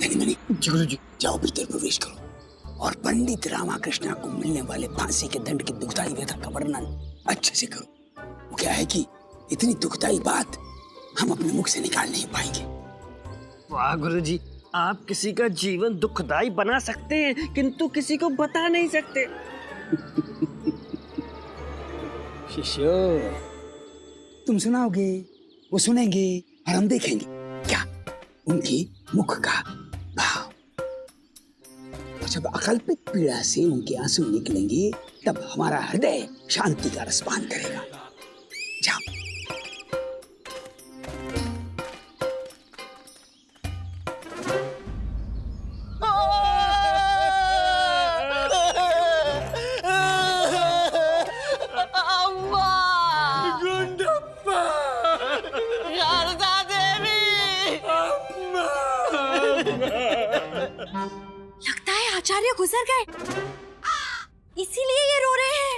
धनी जी गुरु जी, जाओ भीतर प्रवेश करो और पंडित रामाकृष्ण को मिलने वाले फांसी के दंड की दुखदाई व्यथा का वर्णन अच्छे से करो। वो क्या है कि इतनी दुखदाई बात हम अपने मुख से निकाल नहीं पाएंगे। वाह गुरुजी, आप किसी का जीवन दुखदाई बना सकते हैं किंतु किसी को बता नहीं सकते। शिष्यो, तुम सुनाओगे, वो सुनेंगे और हम देखेंगे क्या उनकी मुख का भाव। और जब अकल्पित पीड़ा से उनके आंसू निकलेंगे तब हमारा हृदय शांति का रसपान करेगा। जाओ। लगता है आचार्य गुजर गए, इसीलिए ये रो रहे हैं।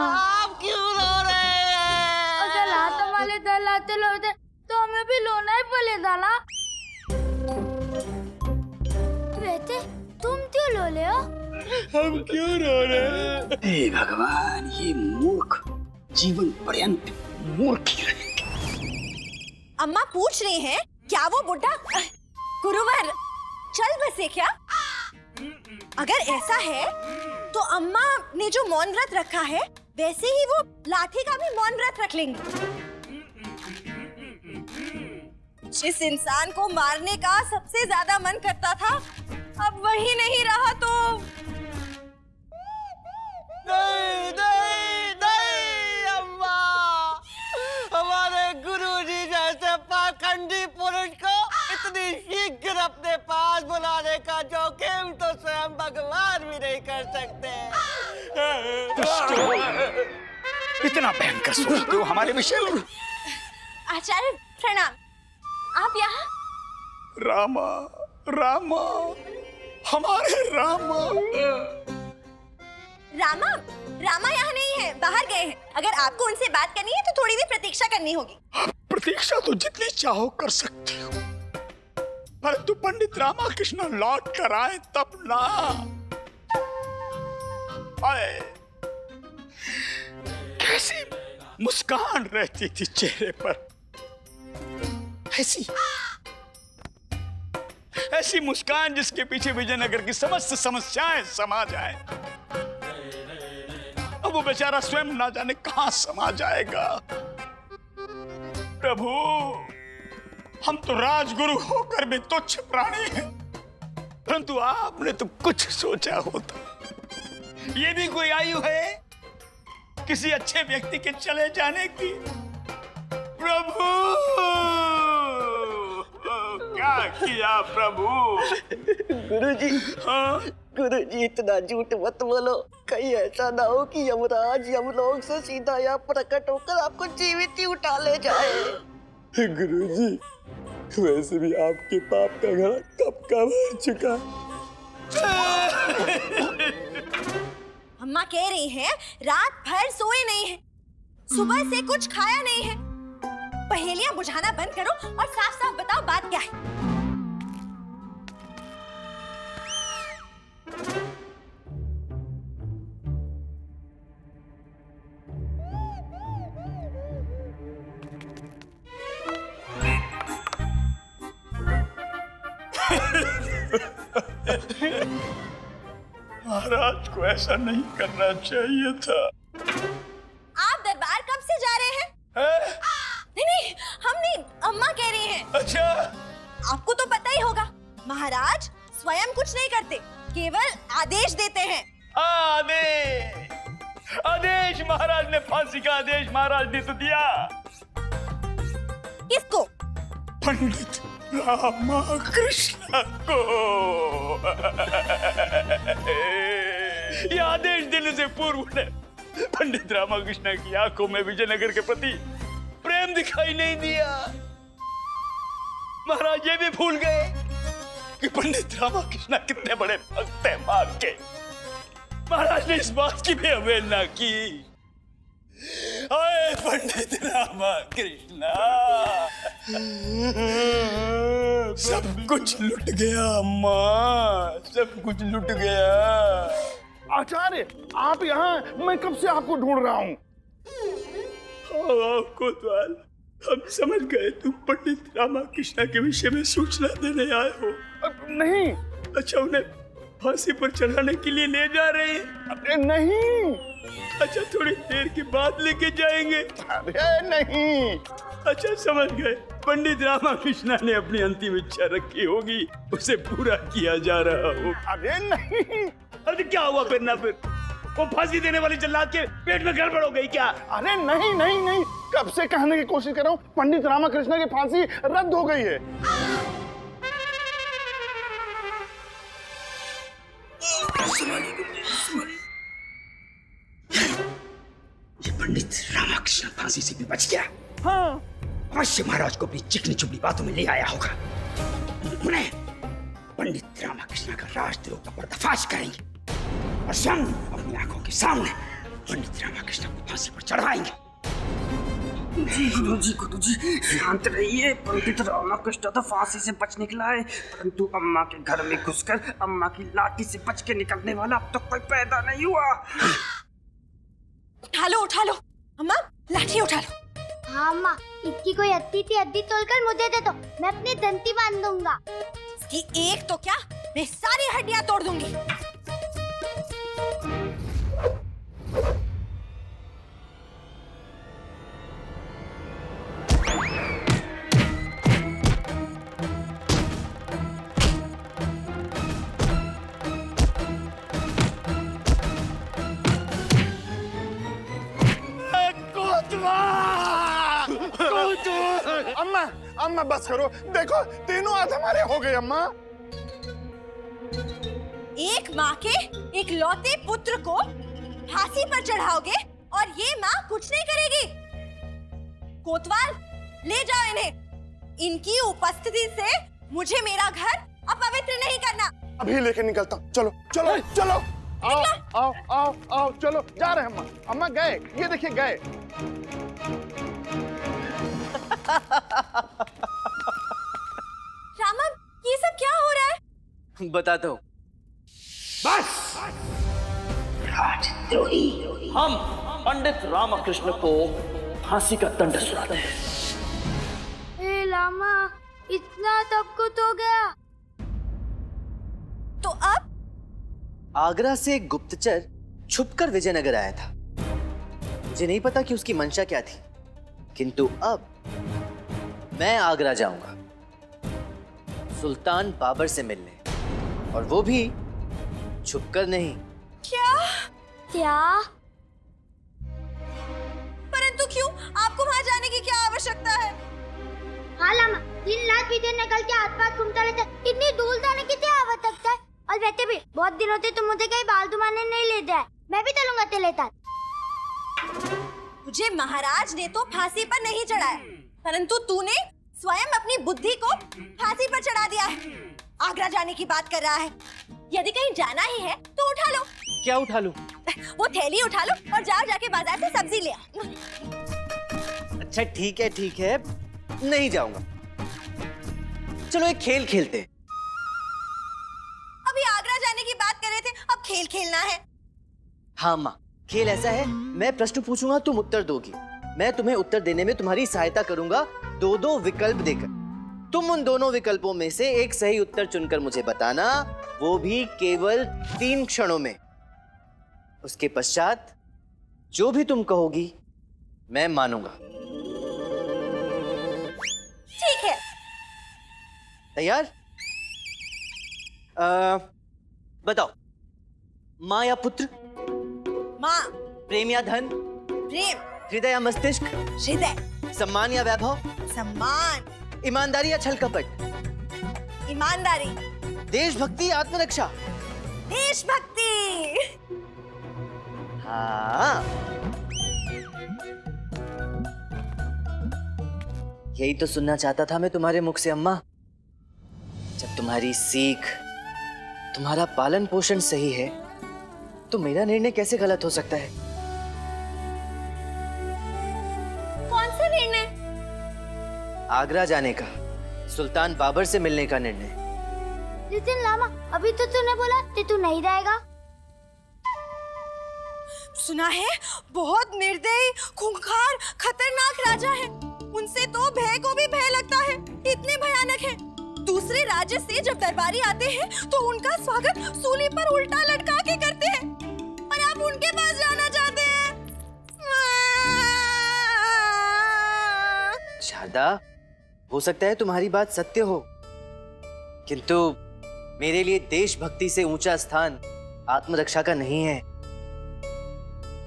आप क्यों रो रहे हैं? दलाते वाले दलाते लोटे तो हमें भी रोना ही पड़ेगा ना। वैसे तुम क्यों रो रहे हो? हम क्यों रो रहे हैं? हे भगवान, ये मूर्ख जीवन पर्यंत मूर्ख ही रहेगा। अम्मा पूछ रही हैं, क्या वो बुढ़ा गुरुवर चल बसे क्या? अगर ऐसा है तो अम्मा ने जो मौन व्रत रखा है वैसे ही वो लाठी का भी मौन व्रत रख लेंगी। जिस इंसान को मारने का सबसे ज्यादा मन करता था अब वही नहीं रहा तो नहीं नहीं नहीं अम्मा, हमारे गुरुजी जैसे पाखंडी पुरुष को इतनी शीघ्र अपने पास बुलाने का जोखिम तो स्वयं भगवान भी नहीं कर सकते। इतना भयंकर सोचते हो हमारे विषय में? आचार्य प्रणाम, आप यहाँ? रामा, रामा, हमारे रामा। रामा, रामा यहाँ नहीं है, बाहर गए हैं। अगर आपको उनसे बात करनी है तो थोड़ी भी प्रतीक्षा करनी होगी। प्रतीक्षा तो जितनी चाहो कर सकती हो, परंतु पंडित रामाकृष्ण लौट कर आए तब ना। आए, कैसी मुस्कान रहती थी चेहरे पर, ऐसी मुस्कान जिसके पीछे विजयनगर की समस्त समस्याएं समा जाए। अब वो बेचारा स्वयं ना जाने कहां समा जाएगा। प्रभु, हम तो राजगुरु होकर भी तुच्छ प्राणी हैं, परंतु आपने तो कुछ सोचा होता। ये भी कोई आयु है किसी अच्छे व्यक्ति के चले जाने की? प्रभु, क्या किया प्रभु? गुरुजी, हाँ? गुरुजी इतना झूठ मत बोलो, कहीं ऐसा ना हो कि यमराज यमलोक से सीधा यहाँ प्रकट होकर आपको जीवित ही उठा ले जाए। गुरुजी, वैसे भी आपके पाप का घड़ा कब का भर चुका। अम्मा कह रही हैं रात भर सोए नहीं हैं, सुबह से कुछ खाया नहीं है। पहेलियां बुझाना बंद करो और साफ साफ बताओ बात क्या है। महाराज को ऐसा नहीं करना चाहिए था। आप दरबार कब से जा रहे हैं? नहीं नहीं, हम नहीं, अम्मा कह रही हैं। अच्छा, आपको तो पता ही होगा, महाराज स्वयं कुछ नहीं करते, केवल आदेश देते हैं। आदेश, आदेश, महाराज ने फांसी का आदेश महाराज ने तो दिया। किसको? पंडित रामाकृष्ण को। यह आदेश देने से पूर्व ने पंडित रामाकृष्ण की आंखों में विजयनगर के प्रति प्रेम दिखाई नहीं दिया। महाराज ये भी भूल गए कि पंडित रामाकृष्ण कितने बड़े भक्त हैं मां के। महाराज ने इस बात की भी अवहेलना की। आए पंडित रामा कृष्णा, सब कुछ लुट गया अम्मा, सब कुछ लुट गया। आचार्य, आप यहाँ, मैं कब से आपको ढूंढ रहा हूँ। कोतवाल, हम समझ गए तुम पंडित रामाकृष्ण के विषय में सूचना देने आए हो। नहीं। अच्छा, उन्हें फांसी पर चढ़ाने के लिए ले जा रहे हैं? अरे नहीं। अच्छा, थोड़ी देर के बाद लेके जाएंगे? अरे नहीं। अच्छा, समझ गए, पंडित रामाकृष्ण ने अपनी अंतिम इच्छा रखी होगी, उसे पूरा किया जा रहा हो। अरे नहीं। अरे क्या हुआ फिर? ना फिर वो फांसी देने वाली जल्लाद के पेट में गड़बड़ हो गई क्या? अरे नहीं नहीं नहीं, कब से कहने की कोशिश कर रहा हूँ, पंडित रामाकृष्ण की फांसी रद्द हो गई है। ये पंडित रामाकृष्ण फांसी से भी बच गया। हाँ। अवश्य महाराज को अपनी चिकनी चुपड़ी बातों में ले आया होगा। उन्हें पंडित रामाकृष्ण का राजद्रोह का पर्दाफाश करेंगे और स्वयं अपनी आंखों के सामने पंडित रामाकृष्ण को फांसी पर चढ़ाएंगे। गुरुजी शांत रहिए। पंडित रामाकृष्ण तो फांसी से बच निकला है, परंतु अम्मा के घर में घुसकर अम्मा की लाठी से बच के निकलने वाला अब तक कोई पैदा नहीं हुआ। उठा लो अम्मा, लाठी उठा लो। हाँ अम्मा, इसकी कोई हड्डी थी, हड्डी तोड़कर मुझे दे दो, मैं अपनी दंती बांध दूंगा। इसकी एक तो क्या, मैं सारी हड्डियां तोड़ दूंगी। अम्मा, अम्मा बस करो, देखो तीनों हाथ हमारे हो गए। अम्मा, एक माँ के एक लौते पुत्र को फांसी पर चढ़ाओगे और ये माँ कुछ नहीं करेगी? कोतवाल, ले जाओ इन्हें। इनकी उपस्थिति से मुझे मेरा घर अपवित्र नहीं करना। अभी लेके निकलता हूँ। चलो चलो चलो, आओ आओ आओ आओ, चलो जा रहे हैं। अम्मा, अम्मा गए, ये देखिए गए। रामन, ये सब क्या हो रहा है? बताता हूँ। बस राजद्रोही, हम पंडित रामाकृष्ण को फांसी का दंड सुनाते हैं। ए लामा, इतना सब कुछ हो गया। तो अब आगरा से एक गुप्तचर छुपकर विजयनगर आया था। मुझे नहीं पता कि उसकी मंशा क्या थी, किंतु अब मैं आगरा जाऊंगा सुल्तान बाबर से मिलने, और वो भी छुपकर नहीं। क्या? परंतु क्यों? आपको वहां जाने की क्या आवश्यकता है? हाँ लामा, दिन रात विजयनगर के आसपास घूमता रहता है, इतनी दूर जाने की क्या आवश्यकता है? और वैसे भी बहुत दिनों से तुम मुझे कहीं बाल दुमाने नहीं ले जाए, मैं भी चलूंगा तेरे साथ। तुझे महाराज ने तो फांसी पर नहीं चढ़ाया, परंतु तूने स्वयं अपनी बुद्धि को फांसी पर चढ़ा दिया है। आगरा जाने की बात कर रहा है। यदि कहीं जाना ही है तो उठा लो। क्या उठा लूं? वो थैली उठा लो और जाओ जाके बाजार से सब्जी ले आओ। अच्छा ठीक है, नहीं जाऊंगा। चलो एक खेल खेलते हैं। अभी आगरा जाने की बात कर रहे थे, अब खेल खेलना है। हाँ माँ, खेल ऐसा है, मैं प्रश्न पूछूंगा, तुम उत्तर दोगी। मैं तुम्हें उत्तर देने में तुम्हारी सहायता करूंगा, दो विकल्प देकर। तुम उन दोनों विकल्पों में से एक सही उत्तर चुनकर मुझे बताना, वो भी केवल 3 क्षणों में। उसके पश्चात जो भी तुम कहोगी मैं मानूंगा। ठीक है। तैयार? बताओ, माँ या पुत्र? माँ। प्रेम या धन? प्रेम। हृदय या मस्तिष्क? हृदय। सम्मान या वैभव? सम्मान। ईमानदारी या छल कपट? ईमानदारी। देशभक्ति या आत्मरक्षा? देशभक्ति। हाँ, यही तो सुनना चाहता था मैं तुम्हारे मुख से अम्मा। जब तुम्हारी सीख, तुम्हारा पालन पोषण सही है, तो मेरा निर्णय कैसे गलत हो सकता है? कौन सा निर्णय? आगरा जाने का, सुल्तान बाबर से मिलने का निर्णय। लेकिन लामा, अभी तो तूने बोला कि तू नहीं जाएगा। सुना है बहुत निर्दयी, खूंखार, खतरनाक राजा है। उनसे तो भय को भी भय लगता है, इतने भयानक है। दूसरे राज्य से जब दरबारी आते हैं तो उनका स्वागत सूली पर उल्टा लटका के करते हैं, और आप उनके पास जाना चाहते हैं। शारदा, हो सकता है तुम्हारी बात सत्य हो, किंतु मेरे लिए देशभक्ति से ऊंचा स्थान आत्मरक्षा का नहीं है।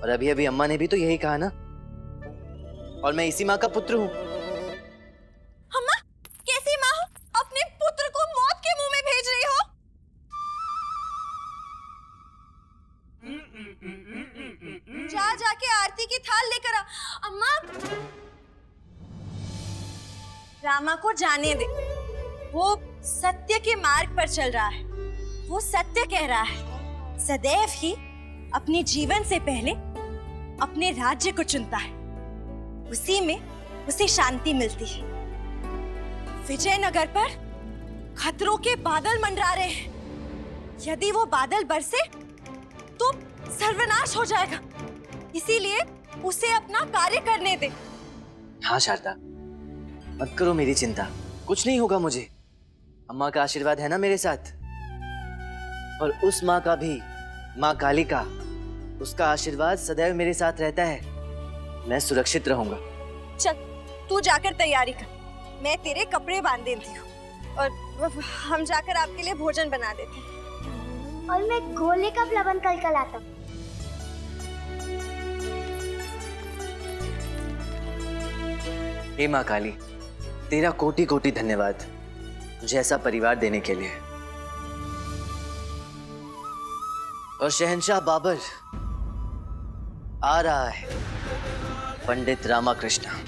और अभी अभी अम्मा ने भी तो यही कहा ना, और मैं इसी माँ का पुत्र हूँ। अम्मा, कैसी माँ हो? अपने पुत्र को मौत के मुंह में भेज रही हो? जा जाके आरती की थाल लेकर आ। अम्मा, रामा को जाने दे, वो सत्य के मार्ग पर चल रहा है। वो सत्य कह रहा है, सदैव ही अपने जीवन से पहले अपने राज्य को चुनता है, उसी में उसे शांति मिलती है। विजयनगर पर खतरों के बादल मंडरा रहे हैं। यदि वो बादल बरसे तो सर्वनाश हो जाएगा, इसीलिए उसे अपना कार्य करने दे। हाँ शारदा, मत करो मेरी चिंता, कुछ नहीं होगा मुझे। अम्मा का आशीर्वाद है ना मेरे साथ, और उस माँ का भी, माँ काली का, उसका आशीर्वाद सदैव मेरे साथ रहता है। मैं सुरक्षित रहूंगा। चल, तू जाकर तैयारी कर, मैं तेरे कपड़े बांध देती हूँ, और हम जाकर आपके लिए भोजन बना देते हैं। और मैं गोले का प्लवन कल आता हूँ। हे माँ काली, तेरा कोटि कोटि धन्यवाद मुझे ऐसा परिवार देने के लिए। और शहंशाह बाबर आ रहा है, पंडित रामाकृष्ण।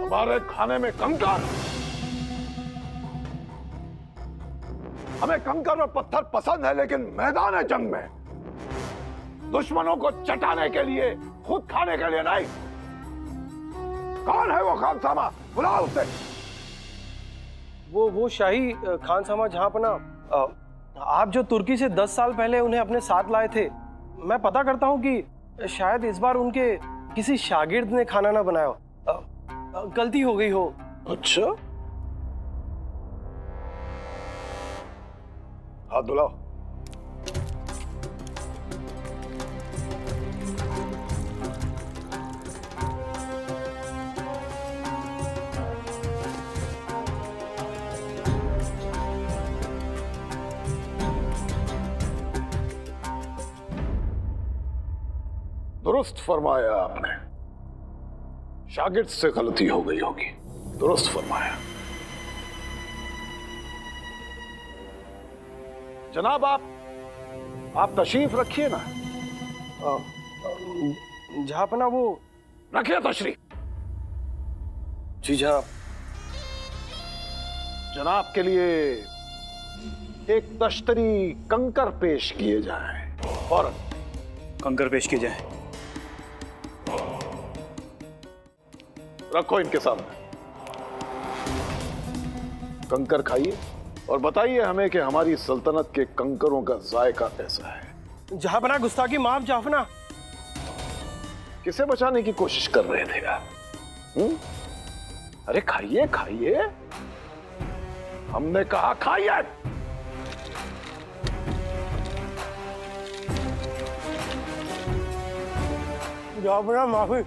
हमारे खाने में कंकर, हमें कंकर और पत्थर पसंद है, लेकिन मैदान जंग में दुश्मनों को चटाने के लिए, खुद खाने के लिए नहीं। कौन है वो खानसामा? बुलाओ उसे। वो शाही खानसामा जहांपना, आप जो तुर्की से 10 साल पहले उन्हें अपने साथ लाए थे। मैं पता करता हूँ कि शायद इस बार उनके किसी शागिर्द ने खाना ना बनाया हो, गलती हो गई हो। अच्छा, हाथ धुलाओ। दुरुस्त फरमाया आपने, शागिर्द से गलती हो गई होगी। दुरुस्त फरमाया। जनाब, आप तशरीफ रखिए ना। जहांपना वो रखिए तशरीफ। जी जनाब। जनाब के लिए एक तश्तरी कंकर पेश किए जाएं। फौरन कंकर पेश किए जाए। रखो इनके सामने। कंकर खाइए और बताइए हमें कि हमारी सल्तनत के कंकरों का जायका कैसा है। जहांपना गुस्ताखी माफ जाफना। किसे बचाने की कोशिश कर रहे थे आप? अरे खाइए खाइए, हमने कहा खाइए। जहांपना माफी।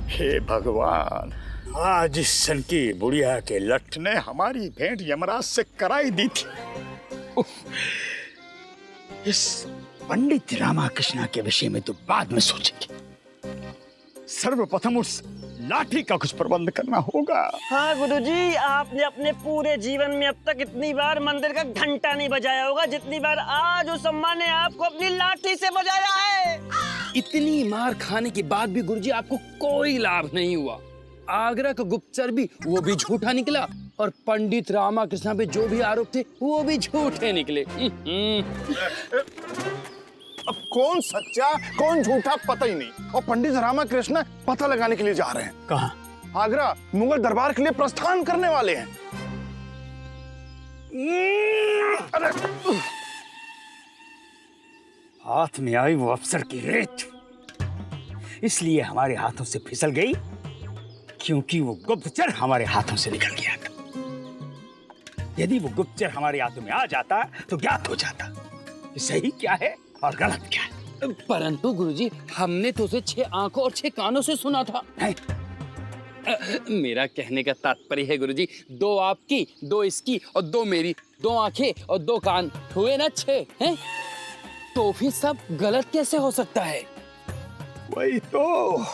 हे भगवान, आज इस सन की बुढ़िया के लठ ने हमारी भेंट यमराज से कराई दी थी। इस पंडित रामाकृष्ण के विषय में तो बाद में सोचेंगे, सर्वप्रथम उस लाठी का कुछ प्रबंध करना होगा। हाँ गुरुजी, आपने अपने पूरे जीवन में अब तक इतनी बार मंदिर का घंटा नहीं बजाया होगा जितनी बार आज उस अम्मा ने आपको अपनी लाठी से बजाया है। इतनी मार खाने के बाद भी गुरुजी आपको कोई लाभ नहीं हुआ। आगरा का गुप्तचर भी वो भी झूठा निकला और पंडित रामाकृष्ण पे जो भी आरोप थे वो भी झूठे निकले। अब कौन सच्चा कौन झूठा पता ही नहीं, और पंडित रामाकृष्ण पता लगाने के लिए जा रहे हैं। कहाँ? आगरा मुगल दरबार के लिए प्रस्थान करने वाले हैं। अरे हाथ में आई वो अफसर की रेत इसलिए हमारे हाथों से फिसल गई क्योंकि वो गुप्तचर हमारे हाथों से निकल गया था। यदि वो गुप्तचर हमारे हाथों में आ जाता तो ज्ञात हो जाता कि सही क्या है और गलत क्या है। परंतु गुरुजी, हमने तो उसे 6 आंखों और 6 कानों से सुना था। मेरा कहने का तात्पर्य है गुरुजी, 2 आपकी, 2 इसकी और 2 मेरी, 2 आंखें और 2 कान हुए ना 6 हैं? तो फिर सब गलत कैसे हो सकता है? वही तो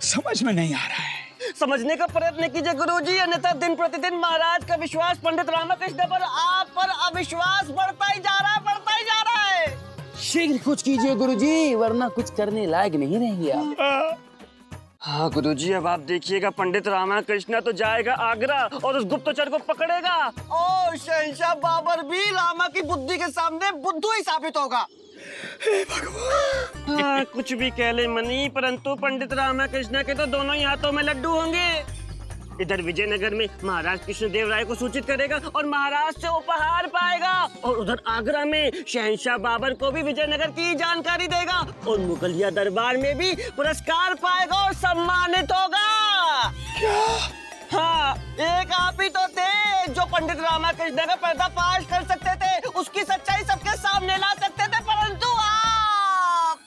समझ में नहीं आ रहा है। समझने का प्रयत्न कीजिए गुरुजी, अन्यथा दिन प्रतिदिन महाराज का विश्वास पंडित रामाकृष्ण पर, आप पर अविश्वास बढ़ता ही जा रहा है, बढ़ता ही जा रहा है। शीघ्र कुछ कीजिए गुरुजी, वरना कुछ करने लायक नहीं रहेंगे आप। हाँ गुरुजी, अब आप देखिएगा पंडित रामाकृष्ण तो जाएगा आगरा और उस गुप्तचर को पकड़ेगा और शहंशाह बाबर भी रामा की बुद्धि के सामने बुद्धू ही साबित होगा। हाँ, कुछ भी कह ले मनी, परंतु पंडित रामाकृष्ण के तो दोनों ही हाथों में लड्डू होंगे। इधर विजयनगर में महाराज कृष्णदेव राय को सूचित करेगा और महाराज से उपहार पाएगा, और उधर आगरा में शहंशाह बाबर को भी विजयनगर की जानकारी देगा और मुगलिया दरबार में भी पुरस्कार पाएगा और सम्मानित होगा। क्या? हाँ, एक आप ही तो थे जो पंडित रामाकृष्ण का पर्दाफाश कर सकते थे, उसकी सच्चाई सबके सामने ला सकते थे, परंतु आप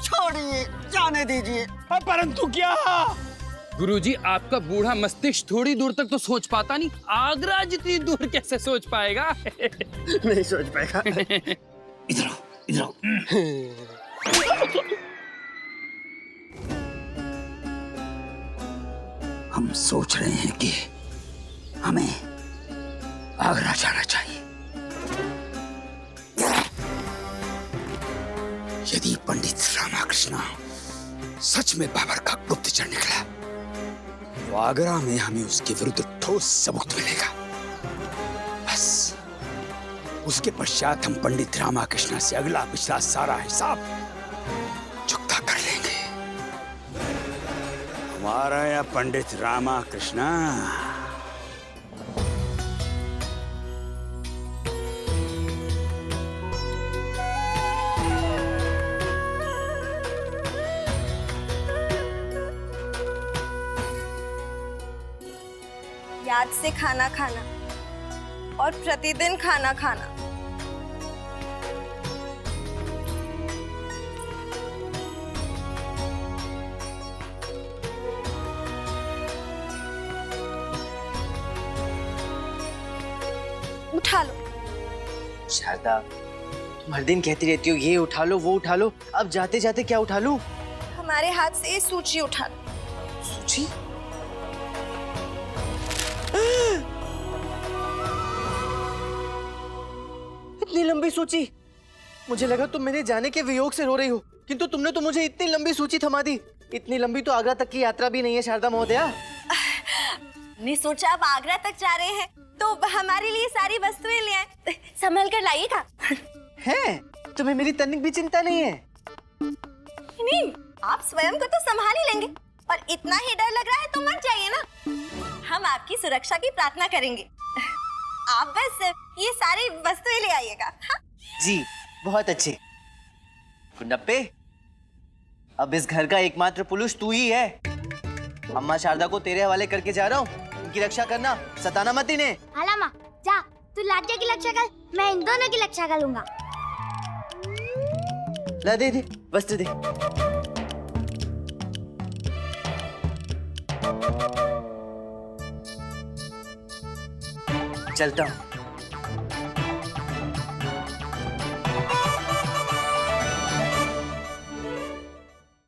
छोड़िए, जाने दीजिए। परंतु क्या? गुरुजी, आपका बूढ़ा मस्तिष्क थोड़ी दूर तक तो सोच पाता नहीं, आगरा जितनी दूर कैसे सोच पाएगा? नहीं सोच पाएगा। इधर आओ, इधर आओ। हम सोच रहे हैं कि हमें आगरा जाना चाहिए। यदि पंडित रामाकृष्ण सच में बाबर का गुप्तचर निकला तो आगरा में हमें उसके विरुद्ध ठोस सबूत मिलेगा। बस उसके पश्चात हम पंडित रामाकृष्ण से अगला पिछला सारा हिसाब चुकता कर लेंगे। हमारा या पंडित रामाकृष्ण? याद से खाना खाना और प्रतिदिन खाना खाना। उठा लो। शारदा, तुम हर दिन कहती रहती हो ये उठा लो वो उठा लो, अब जाते जाते क्या उठा लूं? हमारे हाथ से ये सूची उठा लो। सूची? इतनी लंबी सूची? मुझे लगा तुम मेरे जाने के वियोग से रो रही हो, किंतु तुमने तो मुझे इतनी लंबी सूची थमा दी। इतनी लंबी तो आगरा तक की यात्रा भी नहीं है शारदा महोदया। हमने सोचा अब आगरा तक जा रहे हैं तो हमारे लिए सारी वस्तुएं ले आए, संभल कर लाइएगा। है? तुम्हें मेरी तनिक भी चिंता नहीं है? नहीं, आप स्वयं को तो संभाल ही लेंगे, और इतना ही डर लग रहा है तो मत जाइए ना। हम आपकी सुरक्षा की प्रार्थना करेंगे, आप बस ये सारी वस्तुएं ले आइएगा। हाँ? जी, बहुत अच्छे। गुंडप्पे, अब इस घर का एकमात्र पुरुष तू ही है। अम्मा शारदा को तेरे हवाले करके जा रहा हूँ, उनकी रक्षा करना, सताना मत इन्हें। हाला माँ, जा, तू लाड्या की रक्षा कर, मैं इन दोनों की रक्षा करूंगा। ला दे दे, वस्त्र दे। चलता हूँ।